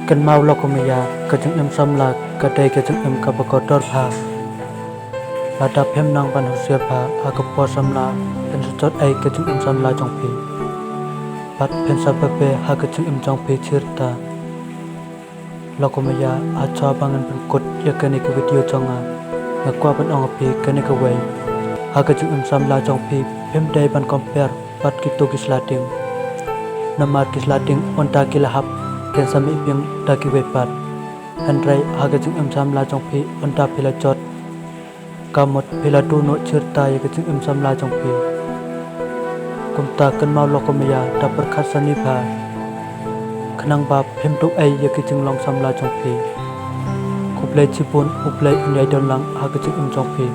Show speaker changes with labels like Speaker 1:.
Speaker 1: Kan mau lokomaya kajeng em samla kadai kajeng em kabakotor pha lada phem nang ban husia pha akapo samla pen sot ai kajeng em samla jongpi pat pen sababe ha kajeng em jongpi chirta lokomaya acha bangan pen kot yakani ke video jonga ngakwa ban ongapi kani ke wai ha kajeng em samla jongpi phem dai ban compare pat kitu kislating namar kislating onta kilahap ken sami piang daki wepat handrai hagajing em samla jongpi onta phila chot kamot phila tu no chirta yagajing em samla jongpi kumta kan mau lokomaya ta perkhasani pha khnang ba phem tu ai yagajing long samla jongpi kuplai chipun uplai unyai don lang hagajing em jongpi